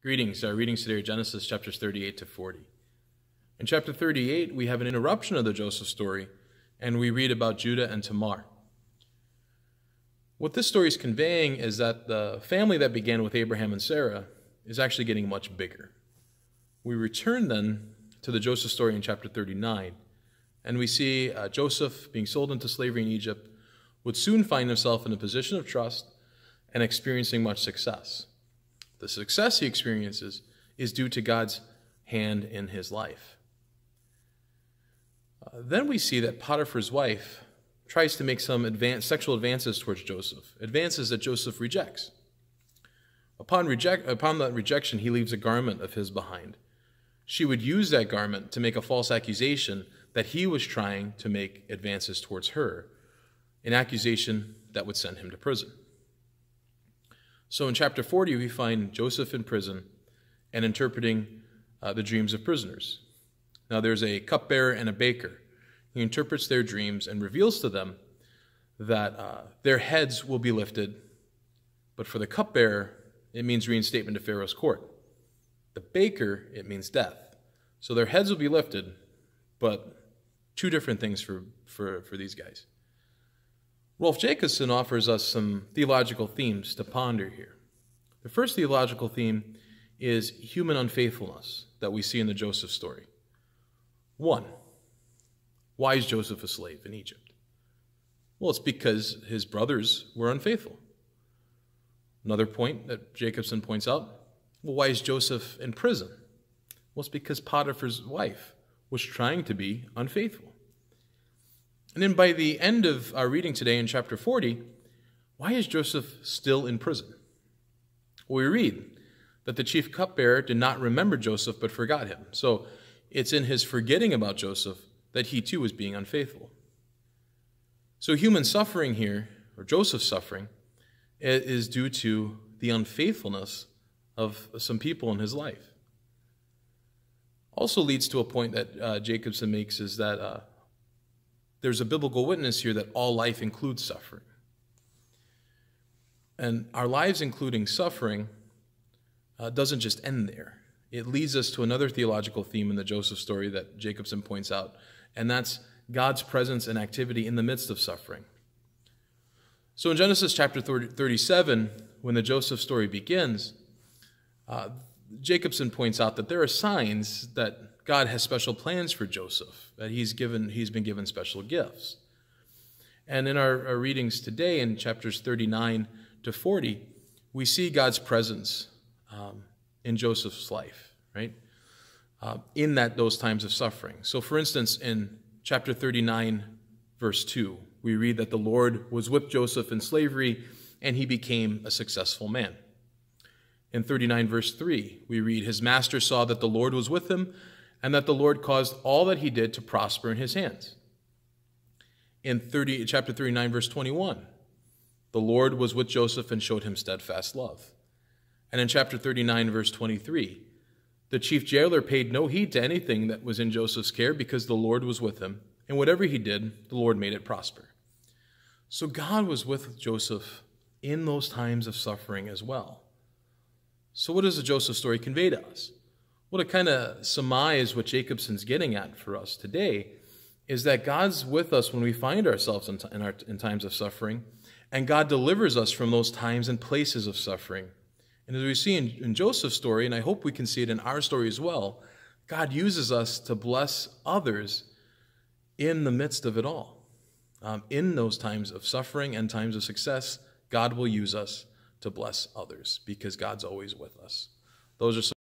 Greetings. Our readings today are Genesis chapters 38 to 40. In chapter 38, we have an interruption of the Joseph story, and we read about Judah and Tamar. What this story is conveying is that the family that began with Abraham and Sarah is actually getting much bigger. We return then to the Joseph story in chapter 39, and we see Joseph being sold into slavery in Egypt would soon find himself in a position of trust and experiencing much success. The success he experiences is due to God's hand in his life. Then we see that Potiphar's wife tries to make some sexual advances towards Joseph, advances that Joseph rejects. Upon that rejection, he leaves a garment of his behind. She would use that garment to make a false accusation that he was trying to make advances towards her, an accusation that would send him to prison. So in chapter 40, we find Joseph in prison and interpreting the dreams of prisoners. Now there's a cupbearer and a baker. He interprets their dreams and reveals to them that their heads will be lifted, but for the cupbearer, it means reinstatement to Pharaoh's court. The baker, it means death. So their heads will be lifted, but two different things for these guys. Rolf Jacobson offers us some theological themes to ponder here. The first theological theme is human unfaithfulness that we see in the Joseph story. 1, why is Joseph a slave in Egypt? Well, it's because his brothers were unfaithful. Another point that Jacobson points out, well, why is Joseph in prison? Well, it's because Potiphar's wife was trying to be unfaithful. And then by the end of our reading today in chapter 40, why is Joseph still in prison? Well, we read that the chief cupbearer did not remember Joseph but forgot him. So it's in his forgetting about Joseph that he too was being unfaithful. So human suffering here, or Joseph's suffering, is due to the unfaithfulness of some people in his life. Also leads to a point that Jacobson makes is that there's a biblical witness here that all life includes suffering. And our lives including suffering doesn't just end there. It leads us to another theological theme in the Joseph story that Jacobson points out, and that's God's presence and activity in the midst of suffering. So in Genesis chapter 37, when the Joseph story begins, Jacobson points out that there are signs that God has special plans for Joseph, that he's been given special gifts. And in our readings today in chapters 39 to 40, we see God's presence in Joseph's life, right? In those times of suffering. So for instance, in chapter 39, verse 2, we read that the Lord was with Joseph in slavery and he became a successful man. In 39 verse 3, we read, his master saw that the Lord was with him and that the Lord caused all that he did to prosper in his hands. In chapter 39, verse 21, the Lord was with Joseph and showed him steadfast love. And in chapter 39, verse 23, the chief jailer paid no heed to anything that was in Joseph's care because the Lord was with him, and whatever he did, the Lord made it prosper. So God was with Joseph in those times of suffering as well. So what does the Joseph story convey to us? Well, to kind of surmise what Jacobson's getting at for us today is that God's with us when we find ourselves in times of suffering, and God delivers us from those times and places of suffering. And as we see in Joseph's story, and I hope we can see it in our story as well, God uses us to bless others in the midst of it all. In those times of suffering and times of success, God will use us to bless others because God's always with us. Those are some